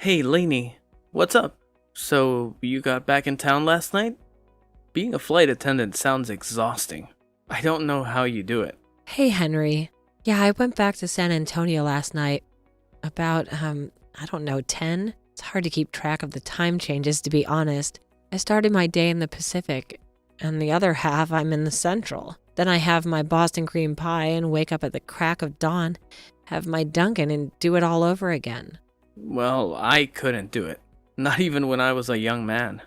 Hey, Lainey, what's up? So, you got back in town last night? Being a flight attendant sounds exhausting. I don't know how you do it. Hey, Henry. Yeah, I went back to San Antonio last night. About, 10. It's hard to keep track of the time changes, to be honest. I started my day in the Pacific, and the other half I'm in the Central. Then I have my Boston cream pie and wake up at the crack of dawn, have my Dunkin' and do it all over again. Well, I couldn't do it. Not even when I was a young man.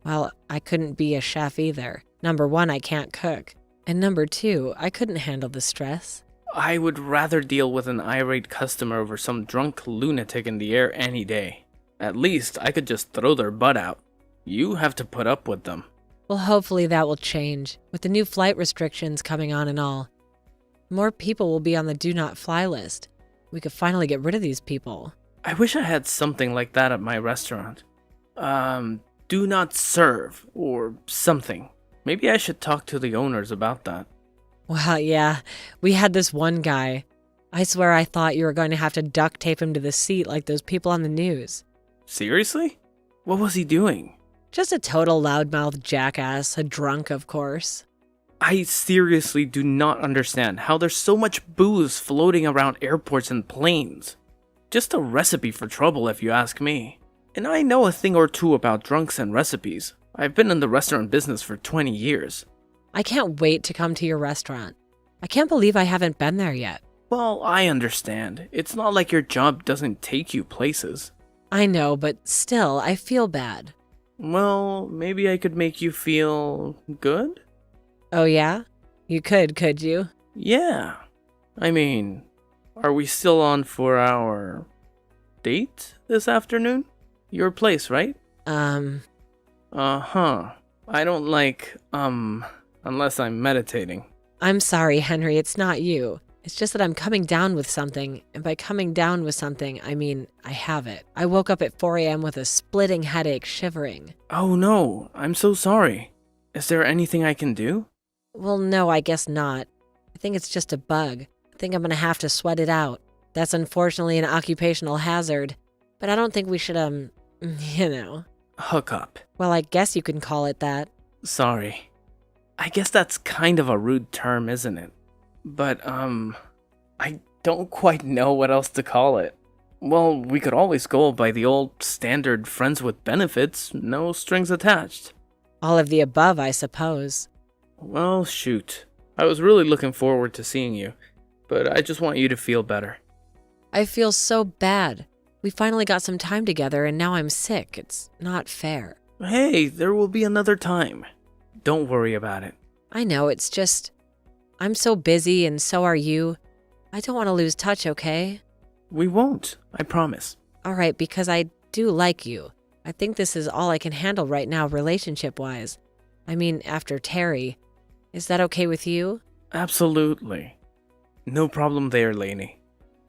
Well, I couldn't be a chef either. Number one, I can't cook. And number two, I couldn't handle the stress. I would rather deal with an irate customer over some drunk lunatic in the air any day. At least I could just throw their butt out. You have to put up with them. Well, hopefully that will change, with the new flight restrictions coming on and all. More people will be on the do not fly list. We could finally get rid of these people. I wish I had something like that at my restaurant. Do not serve, or something. Maybe I should talk to the owners about that. Well, yeah, we had this one guy. I swear I thought you were going to have to duct tape him to the seat like those people on the news. Seriously? What was he doing? Just a total loudmouth jackass, a drunk, of course. I seriously do not understand how there's so much booze floating around airports and planes. Just a recipe for trouble if you ask me. And I know a thing or two about drunks and recipes. I've been in the restaurant business for 20 years. I can't wait to come to your restaurant. I can't believe I haven't been there yet. Well, I understand. It's not like your job doesn't take you places. I know, but still, I feel bad. Well, maybe I could make you feel good? Oh yeah? You could you? Yeah. I mean, are we still on for our date this afternoon? Your place, right? Uh-huh. I don't like, unless I'm meditating. I'm sorry, Henry, it's not you. It's just that I'm coming down with something, and by coming down with something, I mean I have it. I woke up at 4 a.m. with a splitting headache, shivering. Oh no, I'm so sorry. Is there anything I can do? Well, no, I guess not. I think it's just a bug. I think I'm gonna have to sweat it out. That's unfortunately an occupational hazard, but I don't think we should, Hook up. Well, I guess you can call it that. Sorry. I guess that's kind of a rude term, isn't it? But, I don't quite know what else to call it. Well, we could always go by the old standard friends with benefits, no strings attached. All of the above, I suppose. Well, shoot. I was really looking forward to seeing you, but I just want you to feel better. I feel so bad. We finally got some time together and now I'm sick. It's not fair. Hey, there will be another time. Don't worry about it. I know, it's just... I'm so busy and so are you. I don't want to lose touch, okay? We won't, I promise. All right, because I do like you. I think this is all I can handle right now relationship-wise. I mean, after Terry. Is that okay with you? Absolutely. No problem there, Lainey.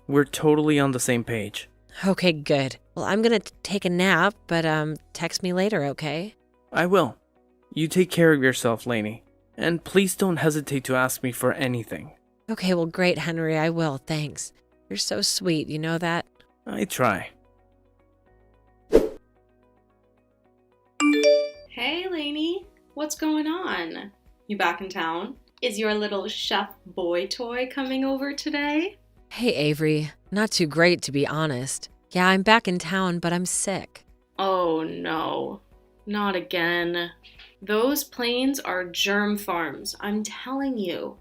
We're totally on the same page. Okay, good. Well, I'm gonna take a nap, but text me later, okay? I will. You take care of yourself, Lainey. And please don't hesitate to ask me for anything. Okay, well, great, Henry. I will, thanks. You're so sweet, you know that? I try. Hey, Lainey. What's going on? You back in town? Is your little chef boy toy coming over today? Hey, Avery. Not too great, to be honest. Yeah, I'm back in town, but I'm sick. Oh no, not again. Those planes are germ farms, I'm telling you.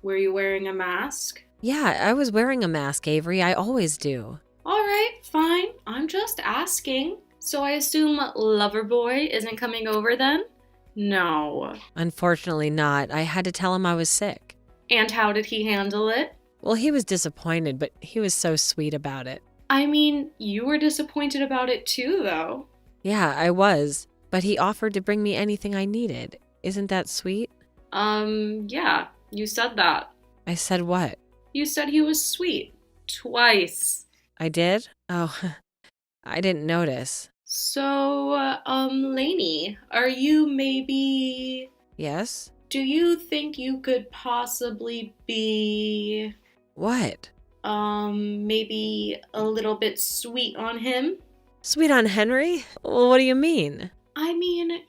Were you wearing a mask? Yeah, I was wearing a mask, Avery. I always do. Alright, fine. I'm just asking. So I assume Loverboy isn't coming over then? No. Unfortunately not. I had to tell him I was sick. And how did he handle it? Well, he was disappointed, but he was so sweet about it. I mean, you were disappointed about it too, though. Yeah, I was. But he offered to bring me anything I needed. Isn't that sweet? Yeah, you said that. I said what? You said he was sweet. Twice. I did? Oh, I didn't notice. So, Lainey, are you maybe... Yes? Do you think you could possibly be... What? Maybe a little bit sweet on him? Sweet on Henry? Well, what do you mean? I mean,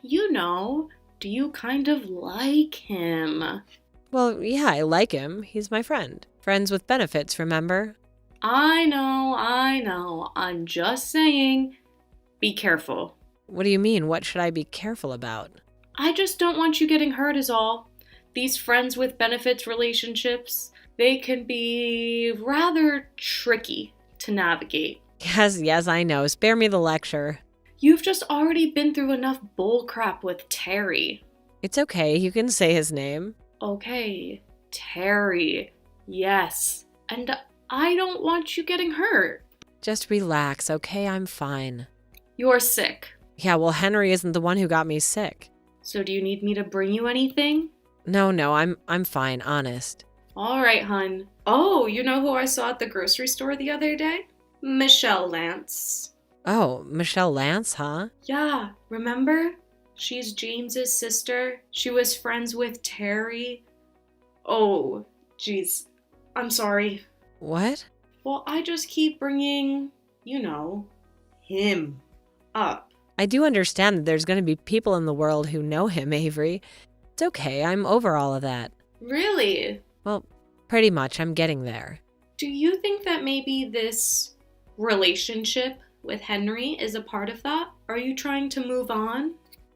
do you kind of like him? Well, yeah, I like him. He's my friend. Friends with benefits, remember? I know. I'm just saying, be careful. What do you mean? What should I be careful about? I just don't want you getting hurt is all. These friends with benefits relationships, they can be rather tricky to navigate. Yes, I know. Spare me the lecture. You've just already been through enough bullcrap with Terry. It's okay. You can say his name. Okay, Terry. Yes. And I don't want you getting hurt. Just relax, okay? I'm fine. You're sick. Yeah, well, Henry isn't the one who got me sick. So do you need me to bring you anything? No, I'm fine, honest. All right, hun. Oh, you know who I saw at the grocery store the other day? Michelle Lance. Oh, Michelle Lance, huh? Yeah, remember? She's James's sister. She was friends with Terry. Oh, jeez. I'm sorry. What? Well, I just keep bringing, him up. I do understand that there's going to be people in the world who know him, Avery. It's okay, I'm over all of that. Really? Well, pretty much, I'm getting there. Do you think that maybe this relationship with Henry is a part of that? Are you trying to move on?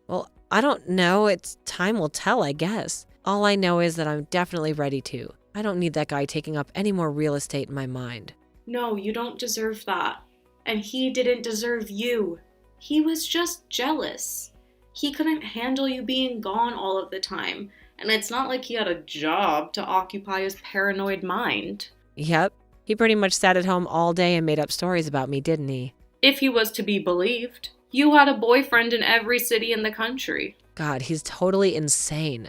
Well, I don't know. Time will tell, I guess. All I know is that I'm definitely ready to. I don't need that guy taking up any more real estate in my mind. No, you don't deserve that. And he didn't deserve you. He was just jealous. He couldn't handle you being gone all of the time. And it's not like he had a job to occupy his paranoid mind. Yep. He pretty much sat at home all day and made up stories about me, didn't he? If he was to be believed. You had a boyfriend in every city in the country. God, he's totally insane.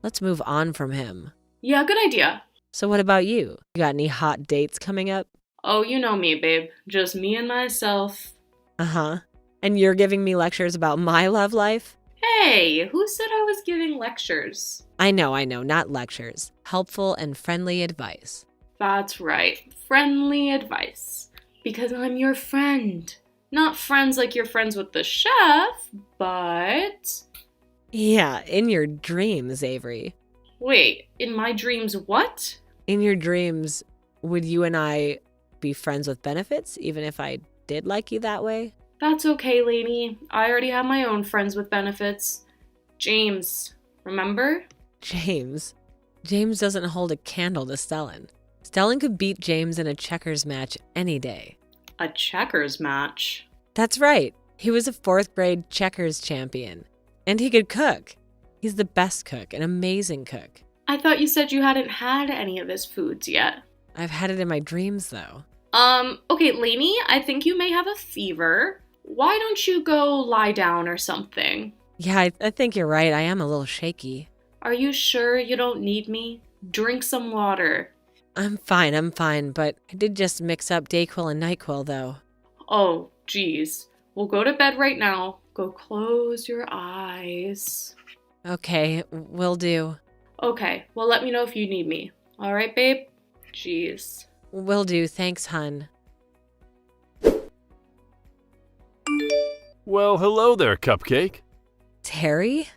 Let's move on from him. Yeah, good idea. So what about you? You got any hot dates coming up? Oh, you know me, babe. Just me and myself. Uh-huh. And you're giving me lectures about my love life? Hey, who said I was giving lectures? I know, not lectures. Helpful and friendly advice. That's right. Friendly advice. Because I'm your friend. Not friends like you're friends with the chef, but... Yeah, in your dreams, Avery. Wait, in my dreams what? In your dreams, would you and I be friends with benefits, even if I did like you that way? That's okay, Lainey. I already have my own friends with benefits. James, remember? James doesn't hold a candle to Stellan. Stellan could beat James in a checkers match any day. A checkers match? That's right. He was a 4th grade checkers champion. And he could cook. He's the best cook, an amazing cook. I thought you said you hadn't had any of his foods yet. I've had it in my dreams, though. Okay, Lainey, I think you may have a fever. Why don't you go lie down or something? Yeah, I think you're right. I am a little shaky. Are you sure you don't need me? Drink some water. I'm fine, but I did just mix up Dayquil and NyQuil, though. Oh, geez. We'll go to bed right now. Go close your eyes. Okay, will do. Okay, well, let me know if you need me. All right, babe? Jeez. Will do, thanks, hun. Well, hello there, Cupcake. Terry?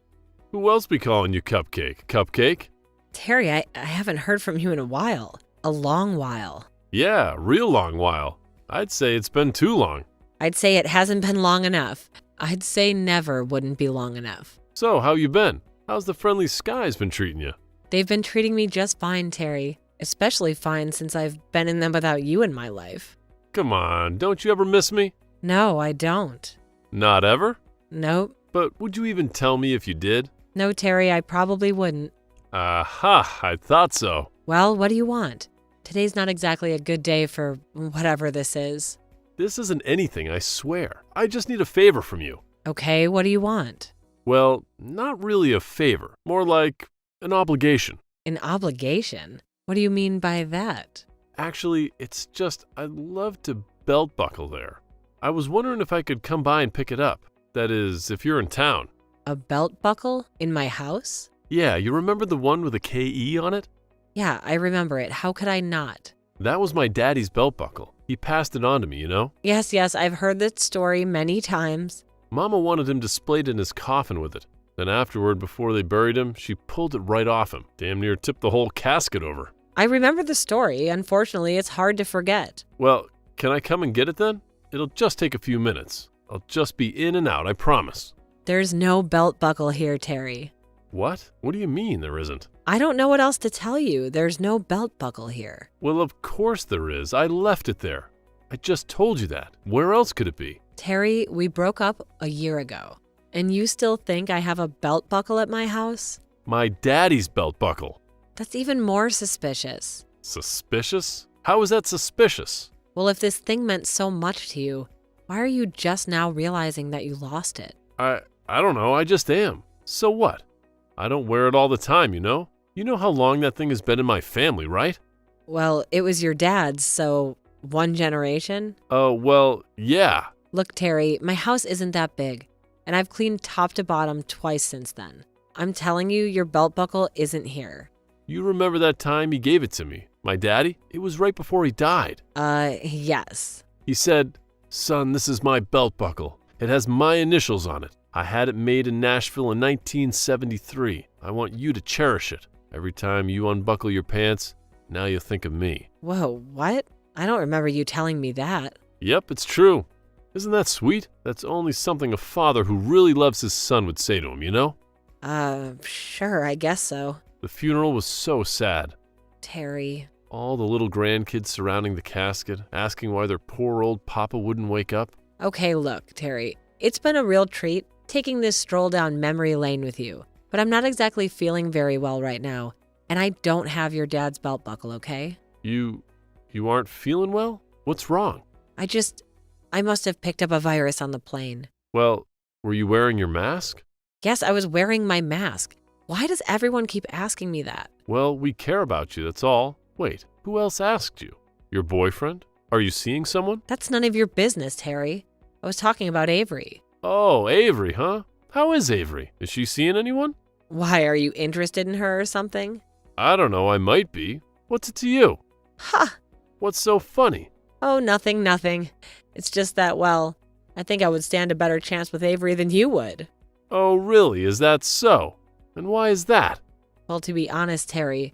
Who else be calling you Cupcake? Cupcake? Terry, I haven't heard from you in a while. A long while. Yeah, real long while. I'd say it's been too long. I'd say it hasn't been long enough. I'd say never wouldn't be long enough. So, how you been? How's the friendly skies been treating you? They've been treating me just fine, Terry. Especially fine since I've been in them without you in my life. Come on, don't you ever miss me? No, I don't. Not ever? Nope. But would you even tell me if you did? No, Terry, I probably wouldn't. Aha, I thought so. Well, what do you want? Today's not exactly a good day for whatever this is. This isn't anything, I swear. I just need a favor from you. Okay, what do you want? Well, not really a favor. More like an obligation. An obligation? What do you mean by that? Actually, it's just I'd love to belt buckle there. I was wondering if I could come by and pick it up. That is, if you're in town. A belt buckle? In my house? Yeah, you remember the one with a KE on it? Yeah, I remember it. How could I not? That was my daddy's belt buckle. He passed it on to me, you know? Yes, I've heard that story many times. Mama wanted him displayed in his coffin with it. Then afterward, before they buried him, she pulled it right off him. Damn near tipped the whole casket over. I remember the story. Unfortunately, it's hard to forget. Well, can I come and get it then? It'll just take a few minutes. I'll just be in and out, I promise. There's no belt buckle here, Terry. What? What do you mean there isn't? I don't know what else to tell you. There's no belt buckle here. Well, of course there is. I left it there. I just told you that. Where else could it be? Terry, we broke up a year ago. And you still think I have a belt buckle at my house? My daddy's belt buckle. That's even more suspicious. Suspicious? How is that suspicious? Well, if this thing meant so much to you, why are you just now realizing that you lost it? I don't know. I just am. So what? I don't wear it all the time, you know? You know how long that thing has been in my family, right? Well, it was your dad's, so one generation? Oh, well, yeah. Look, Terry, my house isn't that big, and I've cleaned top to bottom twice since then. I'm telling you, your belt buckle isn't here. You remember that time he gave it to me? My daddy? It was right before he died. Yes. He said, "Son, this is my belt buckle. It has my initials on it. I had it made in Nashville in 1973. I want you to cherish it. Every time you unbuckle your pants, now you'll think of me." Whoa, what? I don't remember you telling me that. Yep, it's true. Isn't that sweet? That's only something a father who really loves his son would say to him, you know? Sure, I guess so. The funeral was so sad. Terry. All the little grandkids surrounding the casket, asking why their poor old papa wouldn't wake up. Okay, look, Terry. It's been a real treat taking this stroll down memory lane with you, but I'm not exactly feeling very well right now, and I don't have your dad's belt buckle, okay? You aren't feeling well? What's wrong? I must have picked up a virus on the plane. Well, were you wearing your mask? Yes, I was wearing my mask. Why does everyone keep asking me that? Well, we care about you, that's all. Wait, who else asked you? Your boyfriend? Are you seeing someone? That's none of your business, Terry. I was talking about Avery. Oh, Avery, huh? How is Avery? Is she seeing anyone? Why, are you interested in her or something? I don't know, I might be. What's it to you? Ha! What's so funny? Oh, nothing. It's just that, well, I think I would stand a better chance with Avery than you would. Oh, really? Is that so? And why is that? Well, to be honest, Terry,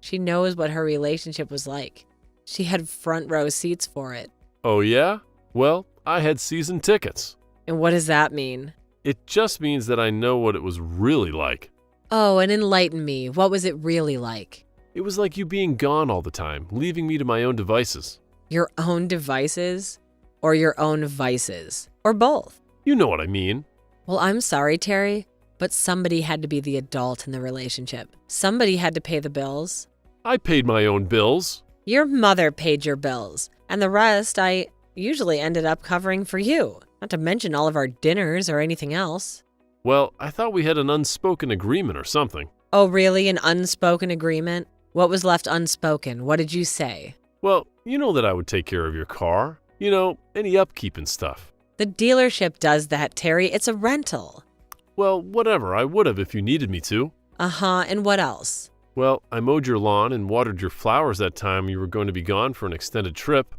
she knows what her relationship was like. She had front row seats for it. Oh, yeah? Well, I had season tickets. And what does that mean? It just means that I know what it was really like. Oh, and enlighten me. What was it really like? It was like you being gone all the time, leaving me to my own devices. Your own devices? Or your own vices? Or both? You know what I mean. Well, I'm sorry, Terry, but somebody had to be the adult in the relationship. Somebody had to pay the bills. I paid my own bills. Your mother paid your bills, and the rest I usually ended up covering for you, not to mention all of our dinners or anything else. Well, I thought we had an unspoken agreement or something. Oh, really? An unspoken agreement? What was left unspoken? What did you say? Well, you know that I would take care of your car. You know, any upkeep and stuff. The dealership does that, Terry. It's a rental. Well, whatever, I would have if you needed me to. Uh-huh, and what else? Well, I mowed your lawn and watered your flowers that time you were going to be gone for an extended trip.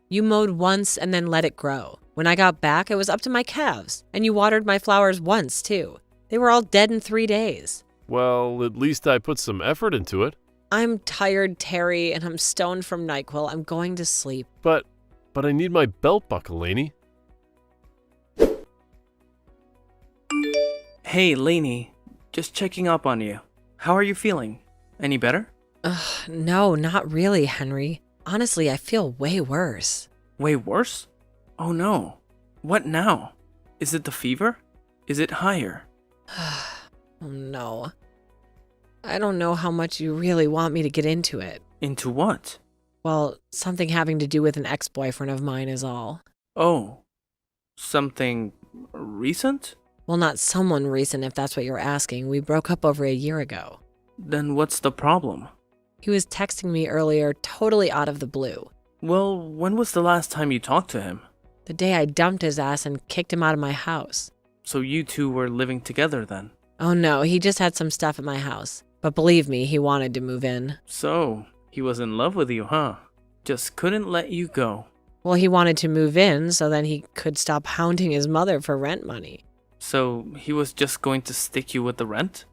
You mowed once and then let it grow. When I got back, it was up to my calves, and you watered my flowers once, too. They were all dead in 3 days. Well, at least I put some effort into it. I'm tired, Terry, and I'm stoned from NyQuil. I'm going to sleep. But I need my belt buckle, Lainey. Hey, Lainey. Just checking up on you. How are you feeling? Any better? No, not really, Henry. Honestly, I feel way worse. Way worse? Oh no. What now? Is it the fever? Is it higher? Oh no. I don't know how much you really want me to get into it. Into what? Well, something having to do with an ex-boyfriend of mine is all. Oh. Something recent? Well, not someone recent if that's what you're asking. We broke up over a year ago. Then what's the problem? He was texting me earlier, totally out of the blue. Well, when was the last time you talked to him? The day I dumped his ass and kicked him out of my house. So you two were living together then? Oh no, he just had some stuff at my house. But believe me, he wanted to move in. So, he was in love with you, huh? Just couldn't let you go. Well, he wanted to move in so then he could stop hounding his mother for rent money. So he was just going to stick you with the rent?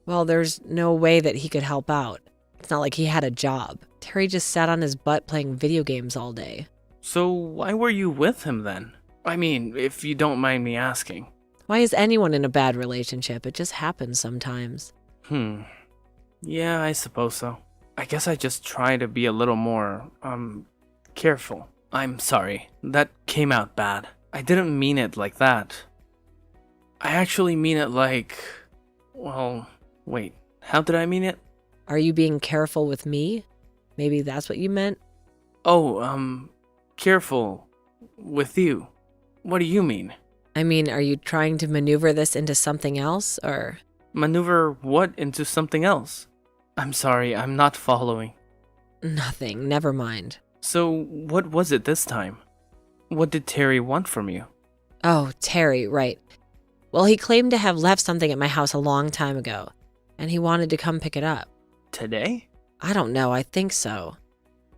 Well, there's no way that he could help out. It's not like he had a job. Terry just sat on his butt playing video games all day. So why were you with him then? I mean, if you don't mind me asking. Why is anyone in a bad relationship? It just happens sometimes. Yeah, I suppose so. I guess I just try to be a little more, careful. I'm sorry. That came out bad. I didn't mean it like that. I actually mean it like... Well, wait. How did I mean it? Are you being careful with me? Maybe that's what you meant? Oh, careful with you. What do you mean? I mean, are you trying to maneuver this into something else, or... Maneuver what into something else? I'm sorry, I'm not following. Nothing, never mind. So, what was it this time? What did Terry want from you? Oh, Terry, right. Well, he claimed to have left something at my house a long time ago, and he wanted to come pick it up. Today? I don't know, I think so.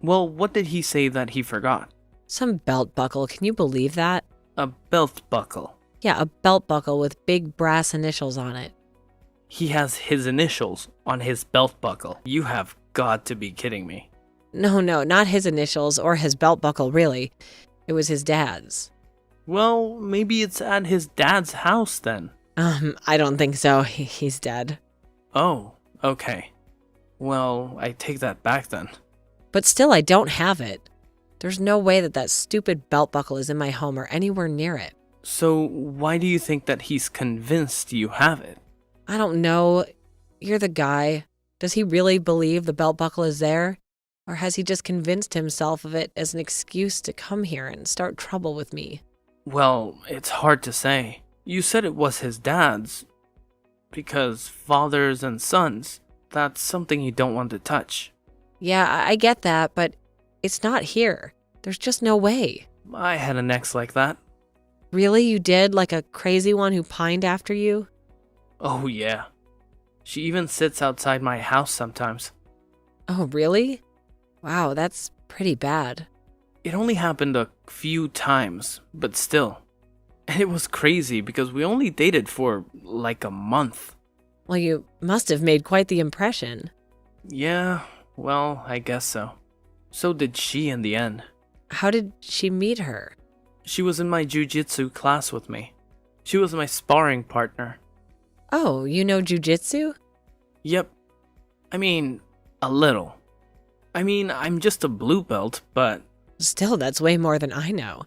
Well, what did he say that he forgot? Some belt buckle, can you believe that? A belt buckle. Yeah, a belt buckle with big brass initials on it. He has his initials on his belt buckle. You have got to be kidding me. No, not his initials or his belt buckle, really. It was his dad's. Well, maybe it's at his dad's house then. I don't think so. He's dead. Oh, okay. Well, I take that back then. But still, I don't have it. There's no way that stupid belt buckle is in my home or anywhere near it. So, why do you think that he's convinced you have it? I don't know. You're the guy. Does he really believe the belt buckle is there? Or has he just convinced himself of it as an excuse to come here and start trouble with me? Well, it's hard to say. You said it was his dad's. Because fathers and sons, that's something you don't want to touch. Yeah, I get that, but it's not here. There's just no way. I had an ex like that. Really? You did? Like a crazy one who pined after you? Oh, yeah. She even sits outside my house sometimes. Oh, really? Wow, that's pretty bad. It only happened a few times, but still. And it was crazy because we only dated for like a month. Well, you must have made quite the impression. Yeah, well, I guess so. So did she in the end. How did she meet her? She was in my jujitsu class with me. She was my sparring partner. Oh, you know jujitsu? Yep. I mean, a little. I mean, I'm just a blue belt, but... Still, that's way more than I know.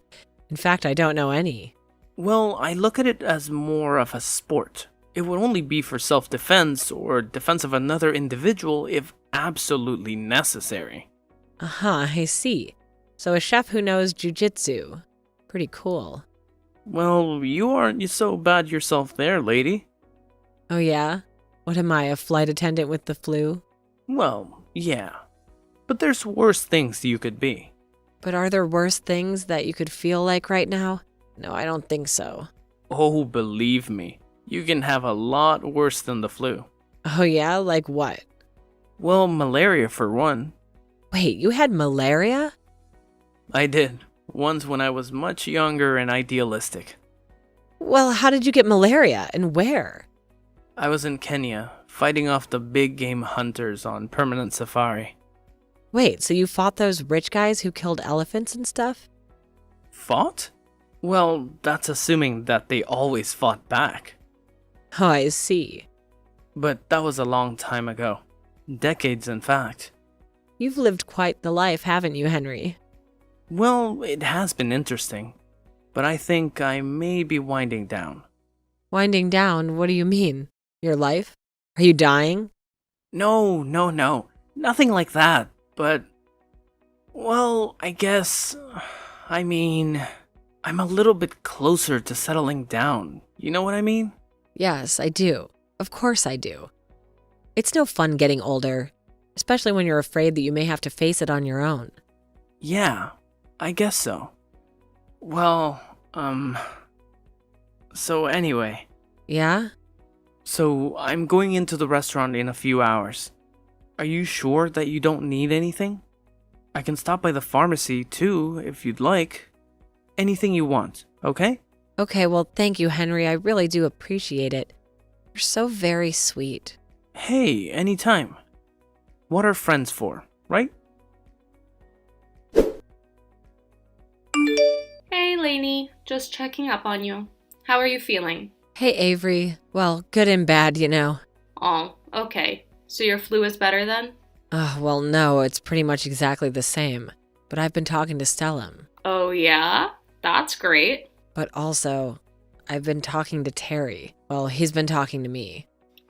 In fact, I don't know any. Well, I look at it as more of a sport. It would only be for self-defense or defense of another individual if absolutely necessary. Uh-huh, I see. So a chef who knows jujitsu. Pretty cool. Well, you aren't so bad yourself there, lady. Oh yeah? What am I, a flight attendant with the flu? Well, yeah. But there's worse things you could be. But are there worse things that you could feel like right now? No, I don't think so. Oh, believe me, you can have a lot worse than the flu. Oh yeah? Like what? Well, malaria for one. Wait, you had malaria? I did. Once when I was much younger and idealistic. Well, how did you get malaria and where? I was in Kenya, fighting off the big game hunters on permanent safari. Wait, so you fought those rich guys who killed elephants and stuff? Fought? Well, that's assuming that they always fought back. Oh, I see. But that was a long time ago. Decades, in fact. You've lived quite the life, haven't you, Henry? Well, it has been interesting. But I think I may be winding down. Winding down? What do you mean? Your life? Are you dying? No. Nothing like that. But, well, I guess, I'm a little bit closer to settling down. You know what I mean? Yes, I do. Of course I do. It's no fun getting older, especially when you're afraid that you may have to face it on your own. Yeah, I guess so. Well, so anyway. Yeah? So, I'm going into the restaurant in a few hours. Are you sure that you don't need anything? I can stop by the pharmacy too, if you'd like. Anything you want, okay? Okay, well, thank you, Henry. I really do appreciate it. You're so very sweet. Hey, anytime. What are friends for, right? Hey, Lainey. Just checking up on you. How are you feeling? Hey, Avery. Well, good and bad, you know. Oh, okay. So your flu is better then? Well, no, it's pretty much exactly the same. But I've been talking to Stellum. Oh, yeah? That's great. But also, I've been talking to Terry. Well, he's been talking to me.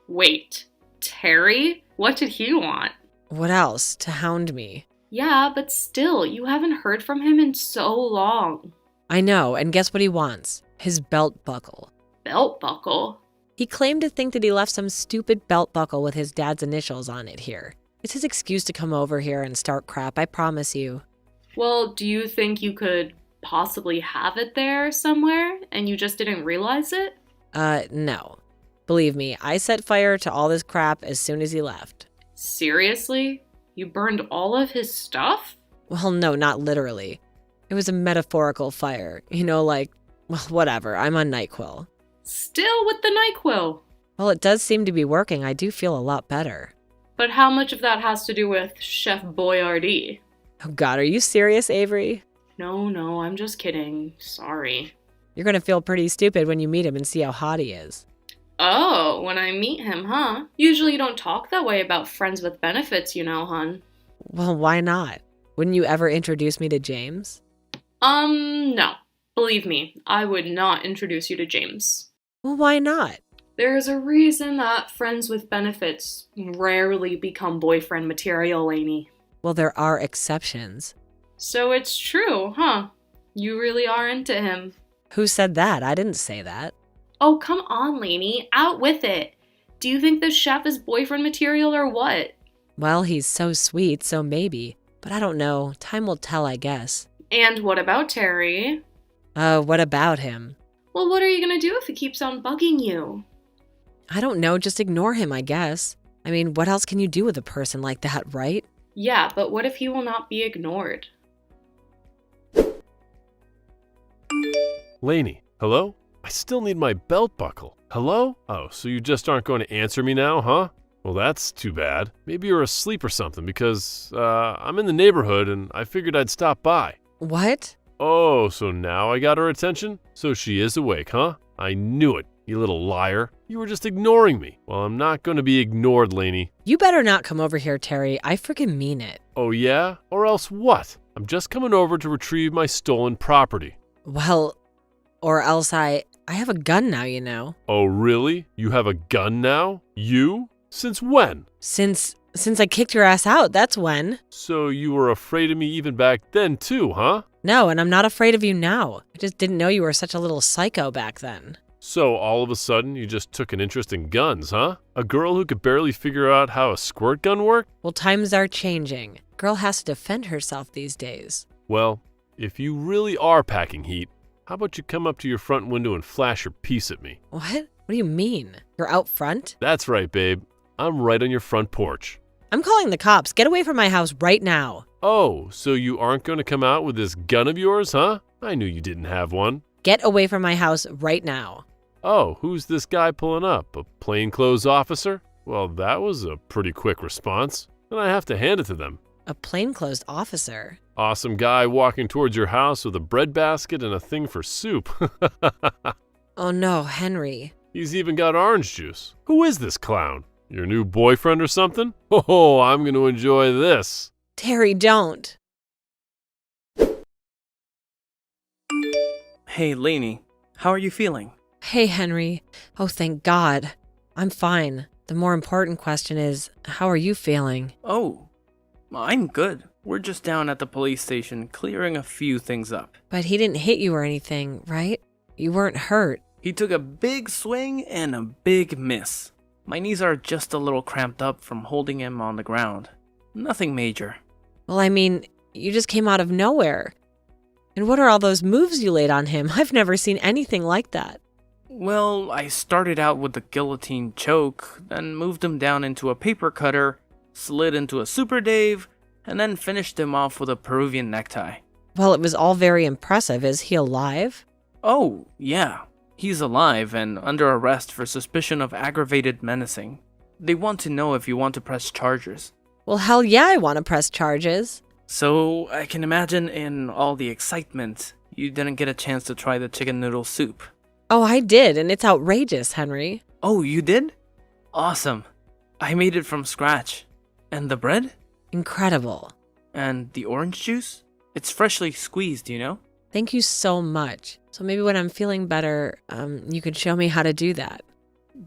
Wait, Terry? What did he want? What else? To hound me. Yeah, but still, you haven't heard from him in so long. I know, and guess what he wants? His belt buckle. Belt buckle? He claimed to think that he left some stupid belt buckle with his dad's initials on it here. It's his excuse to come over here and start crap, I promise you. Well, do you think you could possibly have it there somewhere and you just didn't realize it? No. Believe me, I set fire to all this crap as soon as he left. Seriously? You burned all of his stuff? Well, no, not literally. It was a metaphorical fire. You know, like, well, whatever, I'm on NyQuil. Still with the NyQuil. Well, it does seem to be working. I do feel a lot better. But how much of that has to do with Chef Boyardee? Oh God, are you serious, Avery? No, I'm just kidding. Sorry. You're gonna feel pretty stupid when you meet him and see how hot he is. Oh, when I meet him, huh? Usually you don't talk that way about friends with benefits, you know, hun. Well, why not? Wouldn't you ever introduce me to James? No. Believe me, I would not introduce you to James. Well, why not? There's a reason that friends with benefits rarely become boyfriend material, Lainey. Well, there are exceptions. So it's true, huh? You really are into him. Who said that? I didn't say that. Oh, come on, Lainey. Out with it. Do you think this chef is boyfriend material or what? Well, he's so sweet, so maybe. But I don't know. Time will tell, I guess. And what about Terry? What about him? Well, what are you gonna do if he keeps on bugging you? I don't know. Just ignore him, I guess. I mean, what else can you do with a person like that, right? Yeah, but what if he will not be ignored? Lainey, hello? I still need my belt buckle. Hello? Oh, so you just aren't going to answer me now, huh? Well, that's too bad. Maybe you're asleep or something because, I'm in the neighborhood and I figured I'd stop by. What? Oh, so now I got her attention? So she is awake, huh? I knew it, you little liar. You were just ignoring me. Well, I'm not going to be ignored, Lainey. You better not come over here, Terry. I freaking mean it. Oh, yeah? Or else what? I'm just coming over to retrieve my stolen property. Well, or else I have a gun now, you know. Oh, really? You have a gun now? You? Since when? Since I kicked your ass out, that's when. So you were afraid of me even back then too, huh? No, and I'm not afraid of you now. I just didn't know you were such a little psycho back then. So all of a sudden you just took an interest in guns, huh? A girl who could barely figure out how a squirt gun worked? Well, times are changing. Girl has to defend herself these days. Well, if you really are packing heat, how about you come up to your front window and flash your piece at me? What? What do you mean? You're out front? That's right, babe. I'm right on your front porch. I'm calling the cops. Get away from my house right now. Oh, so you aren't going to come out with this gun of yours, huh? I knew you didn't have one. Get away from my house right now. Oh, who's this guy pulling up? A plainclothes officer? Well, that was a pretty quick response, and I have to hand it to them. A plainclothes officer? Awesome guy walking towards your house with a bread basket and a thing for soup. Oh no, Henry. He's even got orange juice. Who is this clown? Your new boyfriend or something? Oh, I'm going to enjoy this. Terry, don't. Hey, Lainey, how are you feeling? Hey, Henry. Oh, thank God. I'm fine. The more important question is, how are you feeling? Oh, I'm good. We're just down at the police station clearing a few things up. But he didn't hit you or anything, right? You weren't hurt. He took a big swing and a big miss. My knees are just a little cramped up from holding him on the ground. Nothing major. Well, I mean, you just came out of nowhere. And what are all those moves you laid on him? I've never seen anything like that. Well, I started out with the guillotine choke, then moved him down into a paper cutter, slid into a super Dave, and then finished him off with a Peruvian necktie. Well, it was all very impressive. Is he alive? Oh, yeah. He's alive and under arrest for suspicion of aggravated menacing. They want to know if you want to press charges. Well, hell yeah, I want to press charges. So, I can imagine in all the excitement, you didn't get a chance to try the chicken noodle soup. Oh, I did, and it's outrageous, Henry. Oh, you did? Awesome. I made it from scratch. And the bread? Incredible. And the orange juice? It's freshly squeezed, you know? Thank you so much. So maybe when I'm feeling better, you could show me how to do that.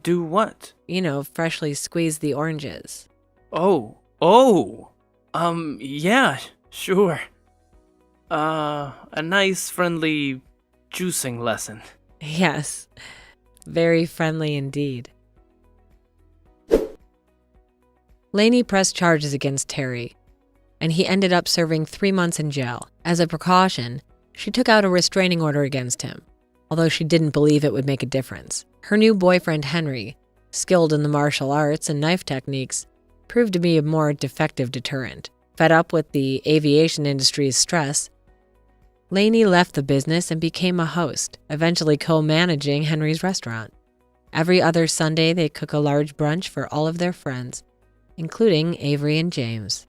Do what? You know, freshly squeeze the oranges. Oh. Yeah, sure. A nice, friendly juicing lesson. Yes, very friendly indeed. Laney pressed charges against Terry, and he ended up serving 3 months in jail. As a precaution, she took out a restraining order against him, although she didn't believe it would make a difference. Her new boyfriend, Henry, skilled in the martial arts and knife techniques, proved to be a more effective deterrent. Fed up with the aviation industry's stress, Laney left the business and became a host, eventually co-managing Henry's restaurant. Every other Sunday, they cook a large brunch for all of their friends, including Avery and James.